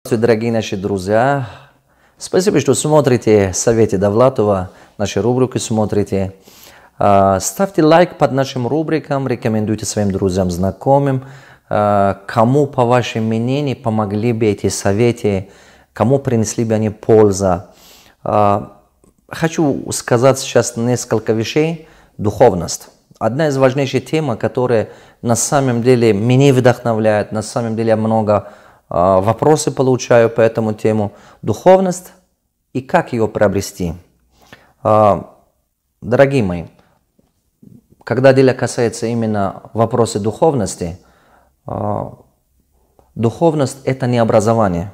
Здравствуйте, дорогие наши друзья. Спасибо, что смотрите Советы Довлатова, наши рубрики смотрите. Ставьте лайк под нашим рубрикам, рекомендуйте своим друзьям, знакомым. Кому, по вашему мнению, помогли бы эти советы, кому принесли бы они пользу. Хочу сказать сейчас несколько вещей. Духовность. Одна из важнейших тем, которая на самом деле меня вдохновляет, на самом деле я много вопросы получаю по этому тему. Духовность и как ее приобрести. Дорогие мои, когда дело касается именно вопроса духовности, духовность – это не образование.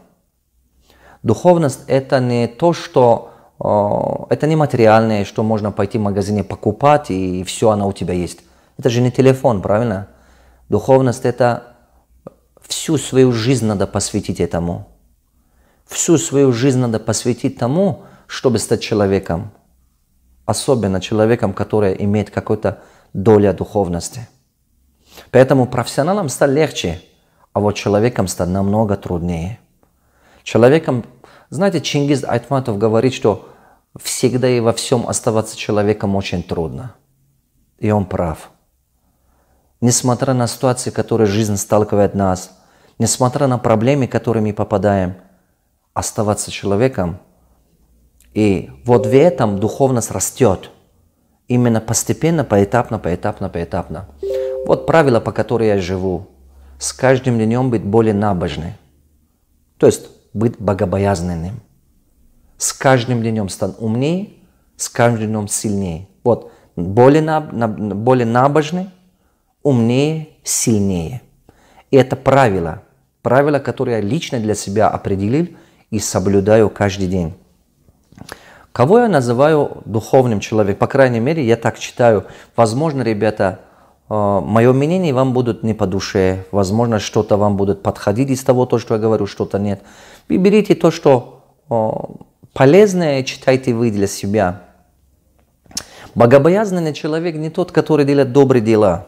Духовность – это не то, что… Это не материальное, что можно пойти в магазине покупать, и все, оно у тебя есть. Это же не телефон, правильно? Духовность – это… Всю свою жизнь надо посвятить этому. Всю свою жизнь надо посвятить тому, чтобы стать человеком. Особенно человеком, который имеет какую-то долю духовности. Поэтому профессионалам стать легче, а вот человеком стать намного труднее. Человеком, знаете, Чингиз Айтматов говорит, что всегда и во всем оставаться человеком очень трудно. И он прав. Несмотря на ситуации, в которые жизнь сталкивает нас, несмотря на проблемы, в которые мы попадаем, оставаться человеком. И вот в этом духовность растет. Именно постепенно, поэтапно. Вот правило, по которому я живу. С каждым днем быть более набожным. То есть быть богобоязненным. С каждым днем стать умнее, с каждым днем сильнее. Вот более набожный, умнее, сильнее. И это правило, которое я лично для себя определил и соблюдаю каждый день. Кого я называю духовным человеком? По крайней мере, я так читаю. Возможно, ребята, мое мнение вам будет не по душе. Возможно, что-то вам будет подходить из того, что я говорю, что-то нет. Вы берите то, что полезное, читайте вы для себя. Богобоязненный человек не тот, который делает добрые дела.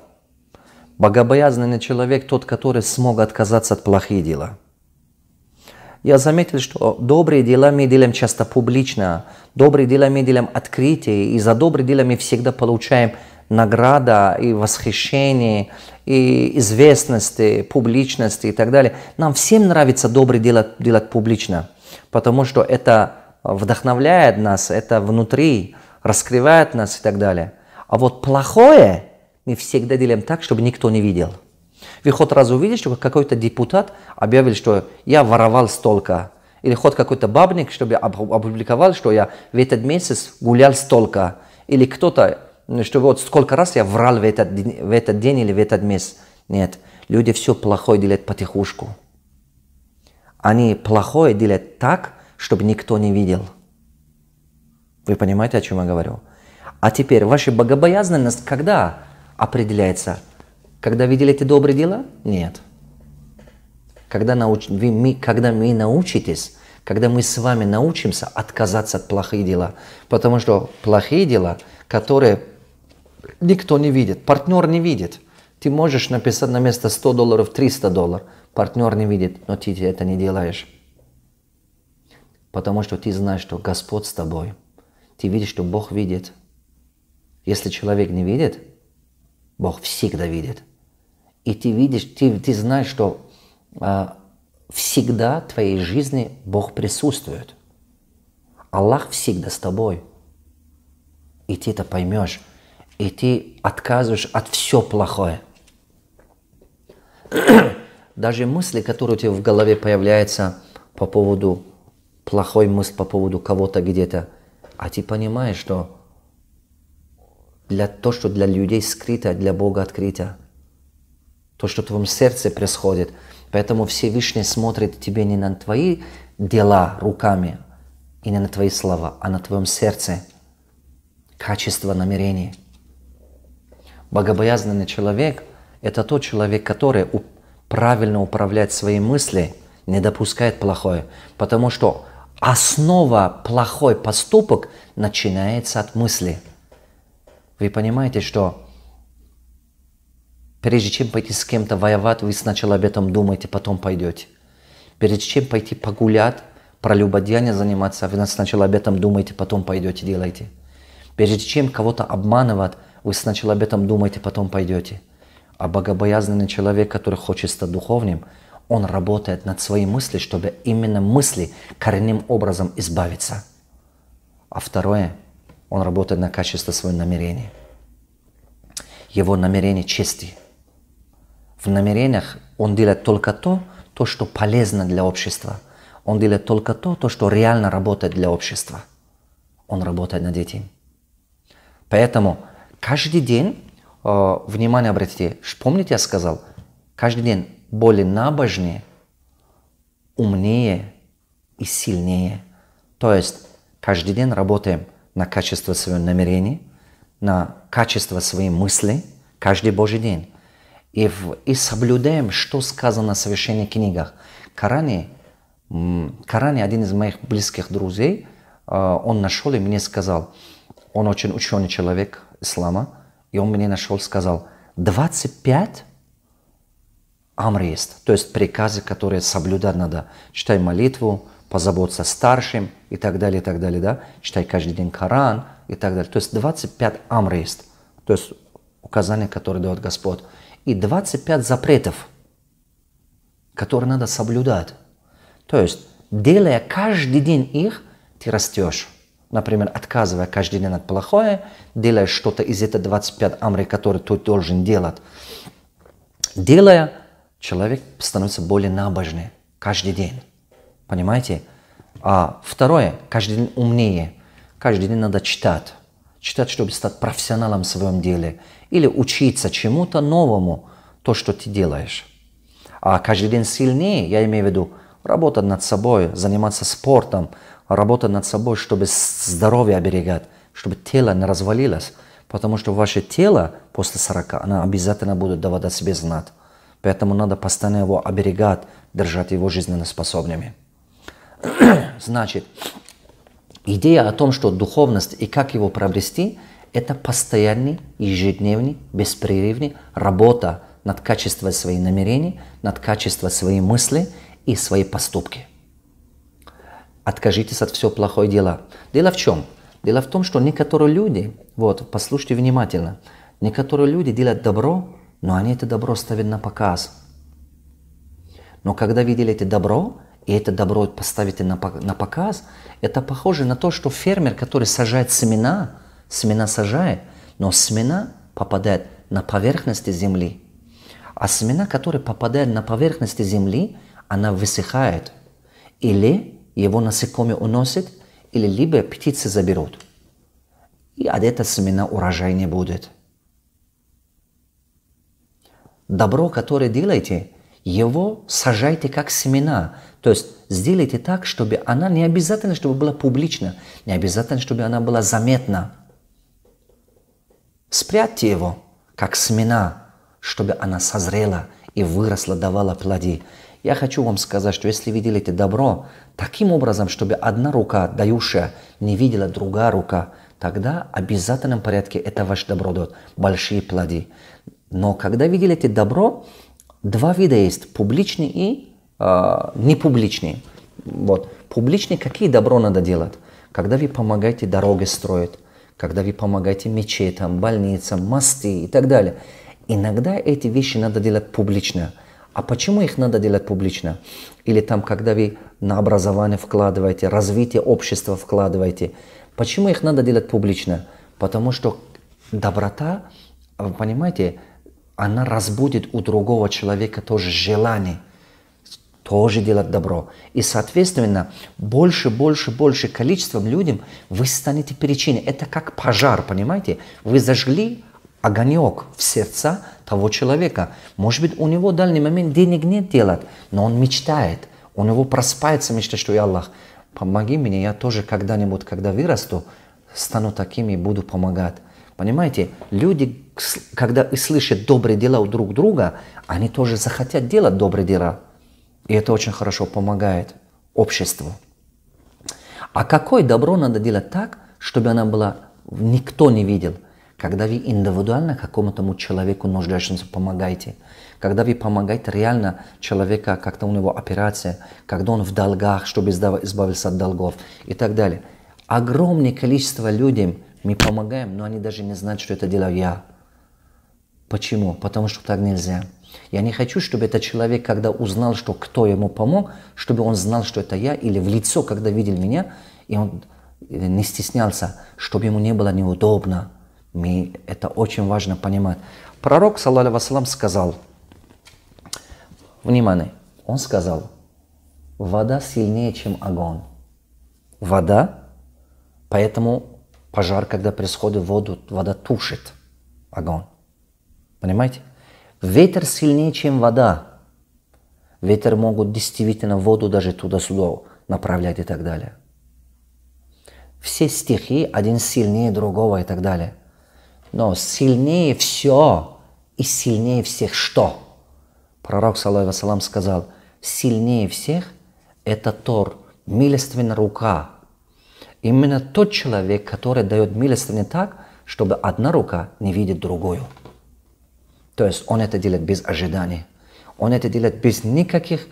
Богобоязненный человек тот, который смог отказаться от плохих дел. Я заметил, что добрые дела мы делаем часто публично, добрые дела мы делаем открытие, и за добрые дела мы всегда получаем награда и восхищение, и известность, и публичность и так далее. Нам всем нравится добрые дела делать публично, потому что это вдохновляет нас, это внутри, раскрывает нас и так далее. А вот плохое мы всегда делаем так, чтобы никто не видел. Вы хоть раз увидели, что какой-то депутат объявил, что я воровал столько. Или хоть какой-то бабник, чтобы опубликовал, что я в этот месяц гулял столько. Или кто-то, что вот сколько раз я врал в этот день или в этот месяц. Нет, люди все плохое делают потихушку. Они плохое делают так, чтобы никто не видел. Вы понимаете, о чем я говорю? А теперь, ваша богобоязненность когда определяется? Когда вы делаете добрые дела? Нет. Когда мы научитесь, когда мы с вами научимся отказаться от плохих дел. Потому что плохие дела, которые никто не видит, партнер не видит. Ты можешь написать на место $100, $300. Партнер не видит, но ты это не делаешь. Потому что ты знаешь, что Господь с тобой. Ты видишь, что Бог видит. Если человек не видит, Бог всегда видит. И ты видишь, ты знаешь, что всегда в твоей жизни Бог присутствует. Аллах всегда с тобой. И ты это поймешь. И ты отказываешь от всего плохое. Даже мысли, которые у тебя в голове появляются по поводу плохой мысли, по поводу кого-то где-то, а ты понимаешь, что то, что для людей скрыто, для Бога открыто. То, что в твоем сердце происходит. Поэтому Всевышний смотрит тебе не на твои дела руками и не на твои слова, а на твоем сердце. Качество намерений. Богобоязненный человек – это тот человек, который правильно управляет свои мысли, не допускает плохое. Потому что основа плохой поступок начинается от мысли. Вы понимаете, что прежде чем пойти с кем-то воевать, вы сначала об этом думаете, потом пойдете. Перед чем пойти погулять, прелюбодеяние заниматься, вы сначала об этом думаете, потом пойдете делаете. Прежде чем кого-то обманывать, вы сначала об этом думаете, потом пойдете. А богобоязненный человек, который хочет стать духовным, он работает над своей мыслью, чтобы именно мысли коренным образом избавиться. А второе, он работает на качество своего намерения. Его намерение чести. В намерениях он делает только то, что полезно для общества. Он делает только то, что реально работает для общества. Он работает над этим. Поэтому каждый день, внимание обратите, помните, я сказал, каждый день более набожнее, умнее и сильнее. То есть каждый день работаем на качество своего намерения, на качество своей мысли, каждый Божий день. И соблюдаем, что сказано в священных книгах. В Коране один из моих близких друзей, он нашел и мне сказал, он очень ученый человек ислама, и он мне нашел, сказал, 25 амр есть, то есть приказы, которые соблюдать надо. Читай молитву, позаботься о старшим и так далее, да? Читай каждый день Коран и так далее. То есть 25 амр есть, то есть указания, которые дает Господь. И 25 запретов, которые надо соблюдать. То есть, делая каждый день их, ты растешь. Например, отказывая каждый день от плохое, делая что-то из этих 25 амрей, которые ты должен делать. Делая, человек становится более набожным каждый день. Понимаете? А второе, каждый день умнее. Каждый день надо читать. Читать, чтобы стать профессионалом в своем деле. Или учиться чему-то новому, то, что ты делаешь. А каждый день сильнее, я имею в виду, работать над собой, заниматься спортом, работать над собой, чтобы здоровье оберегать, чтобы тело не развалилось. Потому что ваше тело после 40, оно обязательно будет давать о себе знать. Поэтому надо постоянно его оберегать, держать его жизненно способными. Значит, идея о том, что духовность и как его приобрести, это постоянный, ежедневный, беспрерывный работа над качеством своих намерений, над качеством своей мысли и своей поступки. Откажитесь от всего плохого дела. Дело в чем? Дело в том, что некоторые люди, послушайте внимательно, некоторые люди делают добро, но они это добро ставят на показ. Но когда вы делаете добро, и это добро поставите на показ, это похоже на то, что фермер, который сажает семена сажает, но семена попадают на поверхность земли. А семена, которые попадают на поверхность земли, она высыхает. Или его насекомые уносят, или либо птицы заберут. И от этого семена урожай не будет. Добро, которое делаете, его сажайте как семена. То есть сделайте так, чтобы она не обязательно, чтобы была публична, не обязательно, чтобы она была заметна. Спрятьте его, как семена, чтобы она созрела и выросла, давала плоды. Я хочу вам сказать, что если вы делаете добро таким образом, чтобы одна рука, дающая, не видела другая рука, тогда в обязательном порядке это ваше добро дает большие плоды. Но когда вы делаете добро, два вида есть, публичный и непубличный. Публичный, какие добро надо делать? Когда вы помогаете дороги строить, когда вы помогаете мечетям, больницам, мосты и так далее. Иногда эти вещи надо делать публично. А почему их надо делать публично? Или когда вы на образование вкладываете, развитие общества вкладываете. Почему их надо делать публично? Потому что доброта, вы понимаете, она разбудит у другого человека тоже желание, тоже делать добро. И, соответственно, больше количеством людям вы станете причиной. Это как пожар, понимаете? Вы зажгли огонек в сердца того человека. Может быть, у него в данный момент денег нет делать, но он мечтает. У него просыпается мечта, что «Я Аллах, помоги мне, я тоже когда-нибудь, когда вырасту, стану таким и буду помогать». Понимаете, люди, когда слышат добрые дела у друг друга, они тоже захотят делать добрые дела. И это очень хорошо помогает обществу. А какое добро надо делать так, чтобы она была, никто не видел? Когда вы индивидуально какому-то человеку нуждающемуся помогаете, когда вы помогаете реально человека, как-то у него операция, когда он в долгах, чтобы избавиться от долгов и так далее. Огромное количество людей мы помогаем, но они даже не знают, что это делаю я. Почему? Потому что так нельзя. Я не хочу, чтобы этот человек, когда узнал, что кто ему помог, чтобы он знал, что это я, или в лицо, когда видел меня, и он не стеснялся, чтобы ему не было неудобно. Это очень важно понимать. Пророк, саллаллаху вассалам, сказал, внимание, он сказал, вода сильнее, чем огонь. Вода, поэтому пожар, когда происходит в воду, вода тушит огонь. Понимаете? Ветер сильнее, чем вода. Ветер могут действительно воду даже туда-сюда направлять и так далее. Все стихии, один сильнее другого и так далее. Но сильнее все и сильнее всех что? Пророк, саллаллаху вассалам, сказал, сильнее всех это Тор, милостивая рука. Именно тот человек, который дает милостыню так, чтобы одна рука не видит другую. То есть он это делает без ожиданий. Он это делает без никаких...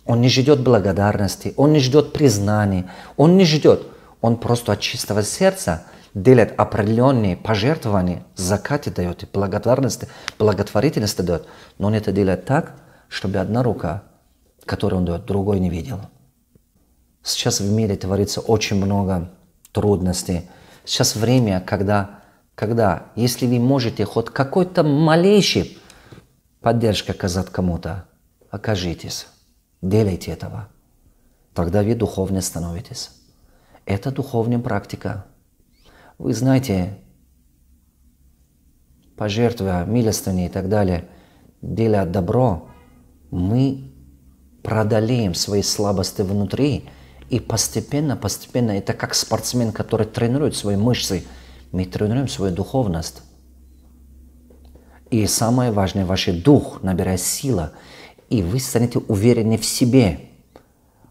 Он не ждет благодарности, он не ждет признаний, он не ждет. Он просто от чистого сердца делает определенные пожертвования, закаты дает, благодарности, благотворительности дает. Но он это делает так, чтобы одна рука, которую он дает, другой не видел. Сейчас в мире творится очень много трудностей. Сейчас время, когда если вы можете хоть какой-то малейший поддержку оказать кому-то, окажитесь, делайте этого. Тогда вы духовно становитесь. Это духовная практика. Вы знаете, пожертвуя милостыней и так далее, делая добро, мы преодолеем свои слабости внутри, и постепенно, это как спортсмен, который тренирует свои мышцы, мы тренируем свою духовность. И самое важное, ваш дух набирает силу, и вы станете уверены в себе.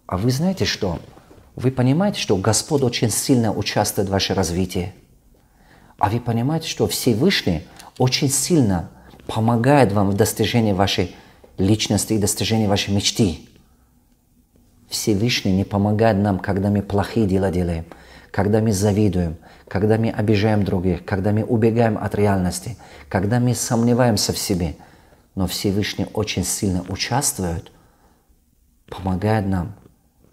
А вы знаете что? Вы понимаете, что Господь очень сильно участвует в вашем развитии. А вы понимаете, что Всевышний очень сильно помогает вам в достижении вашей личности и достижении вашей мечты. Всевышний не помогает нам, когда мы плохие дела делаем, когда мы завидуем, когда мы обижаем других, когда мы убегаем от реальности, когда мы сомневаемся в себе. Но Всевышний очень сильно участвует, помогает нам,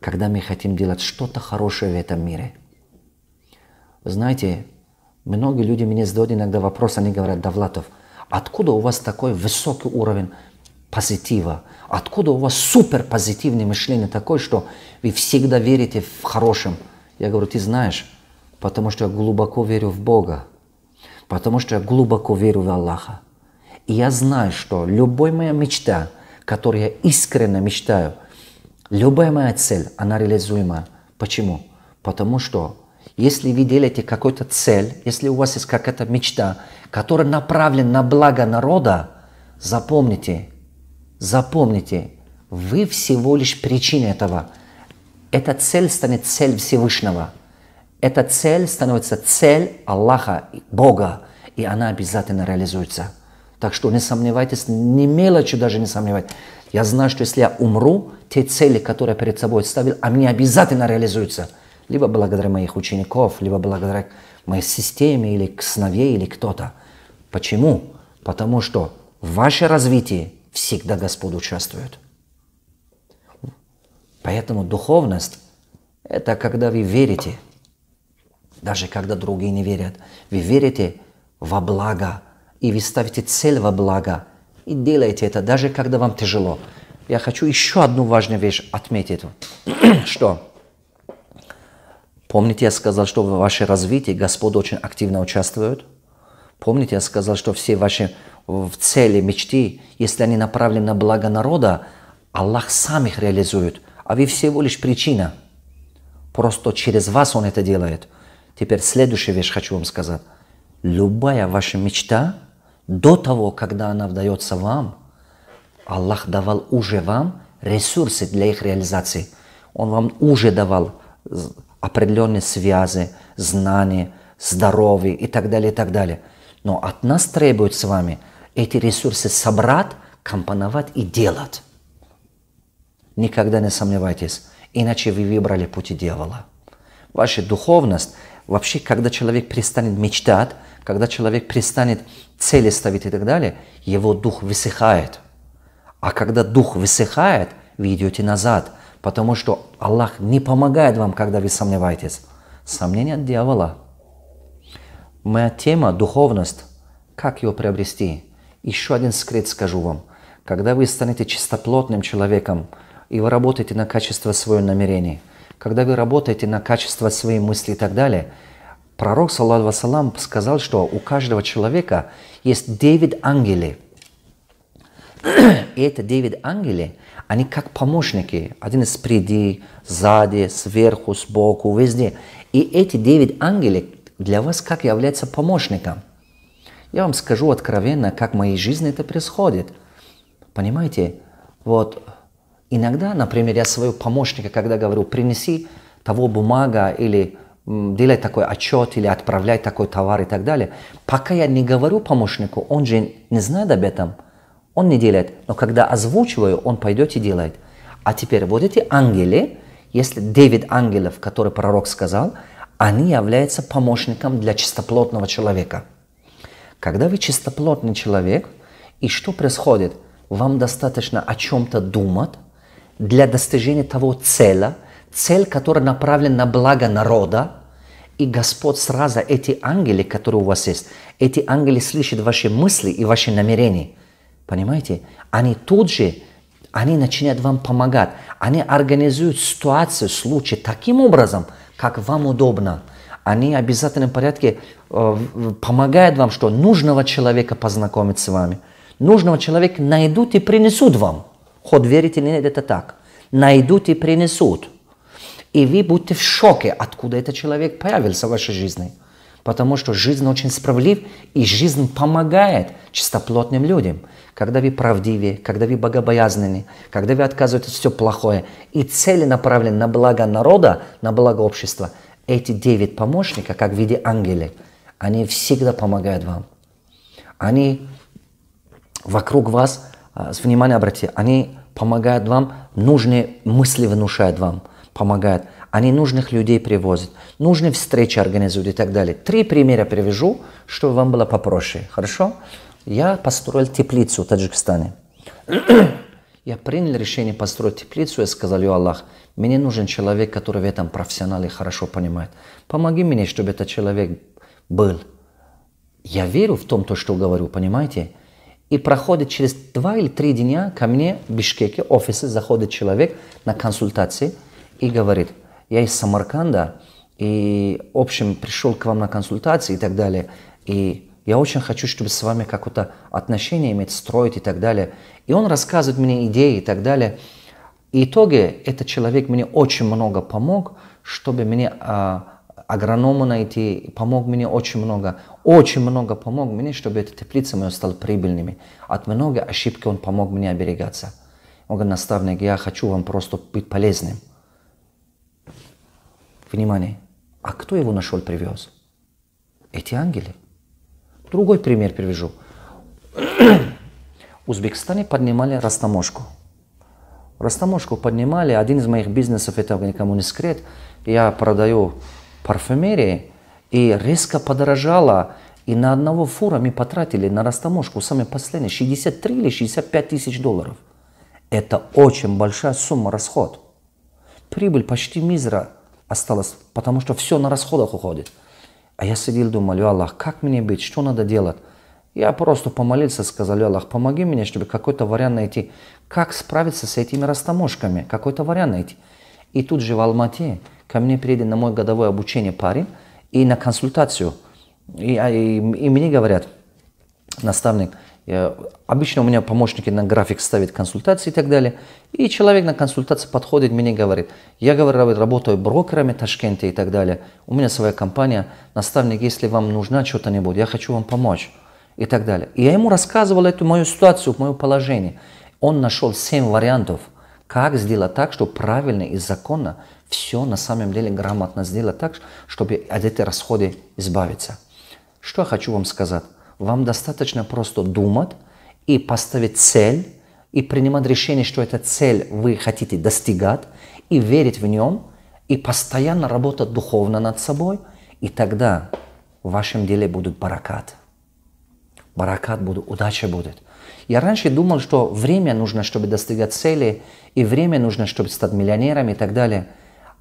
когда мы хотим делать что-то хорошее в этом мире. Вы знаете, многие люди мне задают иногда вопрос, они говорят: Давлатов, откуда у вас такой высокий уровень позитива? Откуда у вас супер позитивное мышление такое, что вы всегда верите в хорошем? Я говорю: ты знаешь, потому что я глубоко верю в Бога, потому что я глубоко верю в Аллаха. И я знаю, что любая моя мечта, которую я искренне мечтаю, любая моя цель, она реализуема. Почему? Потому что если вы делаете какую-то цель, если у вас есть какая-то мечта, которая направлена на благо народа, запомните, вы всего лишь причина этого. Эта цель станет цель Всевышнего. Эта цель становится цель Аллаха, Бога, и она обязательно реализуется. Так что не сомневайтесь, ни мелочи даже не сомневайтесь. Я знаю, что если я умру, те цели, которые я перед собой ставил, они обязательно реализуются. Либо благодаря моих учеников, либо благодаря моей системе, или к сновей, или кто-то. Почему? Потому что в ваше развитии всегда Господь участвует. Поэтому духовность – это когда вы верите, даже когда другие не верят. Вы верите во благо, и вы ставите цель во благо, и делаете это, даже когда вам тяжело. Я хочу еще одну важную вещь отметить. Что? Помните, я сказал, что в ваше развитии Господь очень активно участвует? Помните, я сказал, что все ваши цели, мечты, если они направлены на благо народа, Аллах сам их реализует, а вы всего лишь причина. Просто через вас Он это делает. Теперь следующая вещь хочу вам сказать. Любая ваша мечта, до того, когда она вдается вам, Аллах давал уже вам ресурсы для их реализации. Он вам уже давал определенные связи, знания, здоровье и так далее, и так далее. Но от нас требует с вами эти ресурсы собрать, компоновать и делать. Никогда не сомневайтесь, иначе вы выбрали пути дьявола. Ваша духовность, вообще, когда человек перестанет мечтать, когда человек перестанет цели ставить и так далее, его дух высыхает. А когда дух высыхает, вы идете назад, потому что Аллах не помогает вам, когда вы сомневаетесь. Сомнение от дьявола. Моя тема – духовность. Как ее приобрести? Еще один секрет скажу вам. Когда вы станете чистоплотным человеком, и вы работаете на качество своего намерения, когда вы работаете на качество своей мысли и так далее, пророк, саллаллаху алейхи вассалям, сказал, что у каждого человека есть 9 ангелов. И эти 9 ангелов, они как помощники. Один спереди, сзади, сверху, сбоку, везде. И эти 9 ангелов для вас как являются помощником. Я вам скажу откровенно, как в моей жизни это происходит. Понимаете? Вот иногда, например, я своего помощника, когда говорю, принеси того бумага или делай такой отчет или отправляй такой товар и так далее. Пока я не говорю помощнику, он же не знает об этом. Он не делает, но когда озвучиваю, он пойдет и делает. А теперь вот эти ангелы, если 9 ангелов, которые пророк сказал, они являются помощником для чистоплотного человека. Когда вы чистоплотный человек, и что происходит? Вам достаточно о чем-то думать для достижения того цель, которая направлена на благо народа, и Господь сразу, эти ангелы, которые у вас есть, эти ангелы слышат ваши мысли и ваши намерения. Понимаете? Они тут же, они начинают вам помогать. Они организуют ситуацию, случай таким образом, как вам удобно. Они в обязательном порядке помогают вам, что нужного человека познакомить с вами. Нужного человека найдут и принесут вам. Хоть верите или нет, это так. Найдут и принесут. И вы будете в шоке, откуда этот человек появился в вашей жизни. Потому что жизнь очень справедлива, и жизнь помогает чистоплотным людям. Когда вы правдивы, когда вы богобоязненны, когда вы отказываетесь от все плохое, и цели направлены на благо народа, на благо общества, эти 9 помощников, как в виде ангелов, они всегда помогают вам. Они вокруг вас, внимание обратите, они помогают вам, нужные мысли внушают вам, помогают. Они нужных людей привозят, нужные встречи организуют и так далее. 3 примера привяжу, чтобы вам было попроще. Хорошо? Я построил теплицу в Таджикистане. Я принял решение построить теплицу и сказал: «О Аллах, мне нужен человек, который в этом профессионал и хорошо понимает. Помоги мне, чтобы этот человек был». Я верю в том, что говорю, понимаете? И проходит через 2 или 3 дня ко мне в Бишкеке, офисе, заходит человек на консультации и говорит: «Я из Самарканда, и, в общем, пришел к вам на консультации и так далее, и я очень хочу, чтобы с вами какое-то отношение иметь, строить и так далее». И он рассказывает мне идеи и так далее. И в итоге этот человек мне очень много помог, чтобы мне агронома найти, помог мне очень много помог мне, чтобы эта теплица моя стала прибыльными. От много ошибок он помог мне оберегаться. Он говорит: «Наставник, я хочу вам просто быть полезным». Внимание! А кто его нашел, привез? Эти ангелы. Другой пример привяжу. В Узбекистане поднимали растаможку. Растаможку поднимали. Один из моих бизнесов, это никому не секрет. Я продаю парфюмерию, и резко подорожало. И на одного фура мы потратили на растаможку, самое последнее, 63 или 65 тысяч долларов. Это очень большая сумма, расход. Прибыль почти мизера осталась, потому что все на расходах уходит. А я сидел, думал: «О Аллах, как мне быть, что надо делать?» Я просто помолился, сказал: «О Аллах, помоги мне, чтобы какой-то вариант найти, как справиться с этими растаможками, какой-то вариант найти». И тут же в Алмате ко мне приедет на мое годовое обучение парень и на консультацию. И мне говорят: «Наставник, обычно у меня помощники на график ставят консультации и так далее». И человек на консультации подходит, мне говорит: «Я, говорю, работаю брокерами в Ташкенте и так далее. У меня своя компания. Наставник, если вам нужно что-то-нибудь, я хочу вам помочь». И так далее. И я ему рассказывал эту мою ситуацию, мое положение. Он нашел 7 вариантов, как сделать так, чтобы правильно и законно все на самом деле грамотно сделать так, чтобы от этих расходов избавиться. Что я хочу вам сказать? Вам достаточно просто думать и поставить цель, и принимать решение, что эта цель вы хотите достигать, и верить в нем, и постоянно работать духовно над собой, и тогда в вашем деле будет баракат. Баракат будет, удача будет. Я раньше думал, что время нужно, чтобы достигать цели, и время нужно, чтобы стать миллионером и так далее.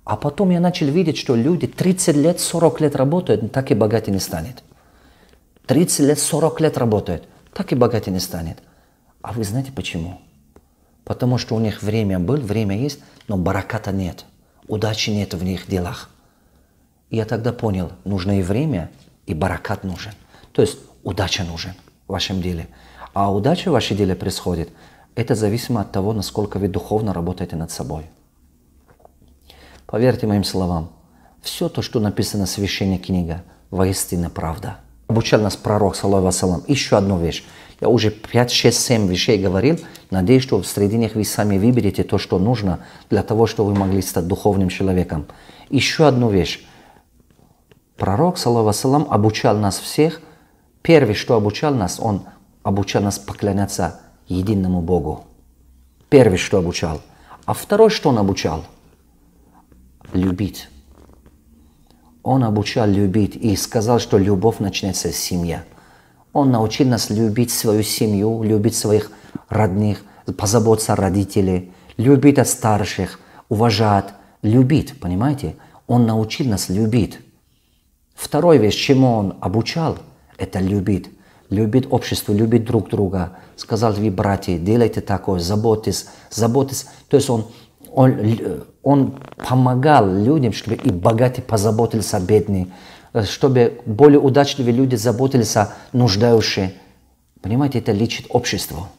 А потом я начал видеть, что люди 30 лет, 40 лет работают, так и богатый не станет. 30 лет, 40 лет работают, так и богатый не станет. А вы знаете почему? Потому что у них время было, время есть, но бараката нет. Удачи нет в их делах. И я тогда понял, нужно и время, и баракат нужен. То есть удача нужен в вашем деле. А удача в вашем деле происходит, это зависимо от того, насколько вы духовно работаете над собой. Поверьте моим словам, все то, что написано в священной книге, воистину правда. Обучал нас пророк, саллаллаху алейхи. Еще одну вещь. Я уже 5, 6, 7 вещей говорил. Надеюсь, что среди них вы сами выберете то, что нужно для того, чтобы вы могли стать духовным человеком. Еще одну вещь. Пророк, саллаллаху алейхи, обучал нас всех. Первое, что обучал нас, он обучал нас поклоняться единому Богу. Первое, что обучал. А второе, что он обучал? Любить. Он обучал любить и сказал, что любовь начнется с семьи. Он научил нас любить свою семью, любить своих родных, позаботиться о родителях, любить от старших, уважать, любить, понимаете? Он научил нас любить. Вторая вещь, чему он обучал, это любить. Любить общество, любить друг друга. Сказал, вы, братья, делайте такое, заботьтесь, заботьтесь. То есть он помогал людям, чтобы и богатые позаботились о бедных, чтобы более удачливые люди заботились о нуждающих. Понимаете, это лечит общество.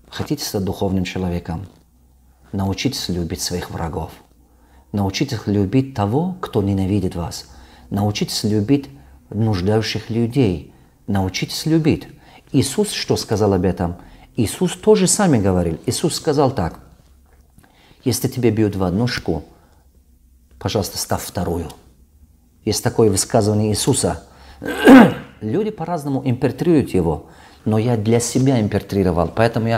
Хотите стать духовным человеком? Научитесь любить своих врагов. Научитесь любить того, кто ненавидит вас. Научитесь любить нуждающих людей. Научитесь любить. Иисус что сказал об этом? Иисус тоже сами говорил. Иисус сказал так. Если тебя бьют в одну шкуру, пожалуйста, ставь вторую. Есть такое высказывание Иисуса. Люди по-разному интерпретируют его, но я для себя интерпретировал. Поэтому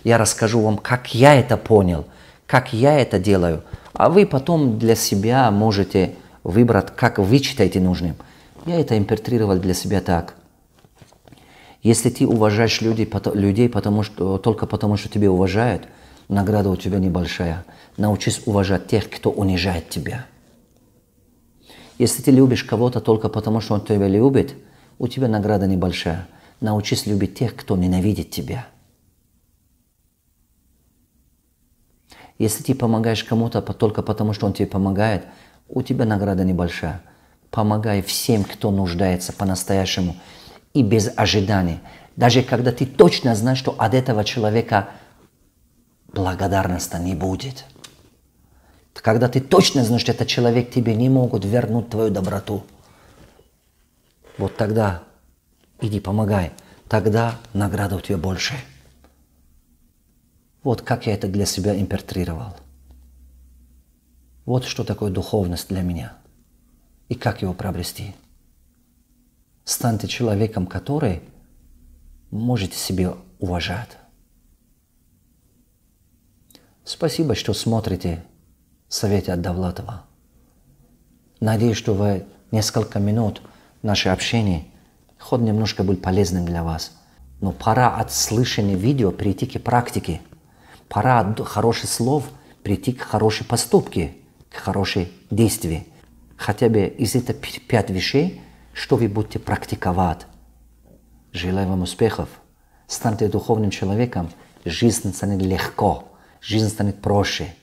я расскажу вам, как я это понял, как я это делаю. А вы потом для себя можете выбрать, как вы считаете нужным. Я это интерпретировал для себя так. Если ты уважаешь людей только потому, что тебя уважают, награда у тебя небольшая. Научись уважать тех, кто унижает тебя. Если ты любишь кого-то только потому, что он тебя любит, у тебя награда небольшая. Научись любить тех, кто ненавидит тебя. Если ты помогаешь кому-то только потому, что он тебе помогает, у тебя награда небольшая. Помогай всем, кто нуждается по-настоящему и без ожиданий. Даже когда ты точно знаешь, что от этого человека благодарности не будет. Когда ты точно знаешь, что этот человек тебе не могут вернуть твою доброту. Вот тогда иди помогай. Тогда награда у тебя больше. Вот как я это для себя интерпретировал. Вот что такое духовность для меня. И как его приобрести. Станьте человеком, который можете себе уважать. Спасибо, что смотрите советы от Давлатова. Надеюсь, что вы несколько минут наше общение хоть немножко будет полезным для вас. Но пора от слышания видео перейти к практике. Пора от хороших слов прийти к хорошей поступке, к хорошей действию. Хотя бы из этих 5 вещей, что вы будете практиковать. Желаю вам успехов. Станьте духовным человеком. Жизнь станет легко. Жизнь станет проще.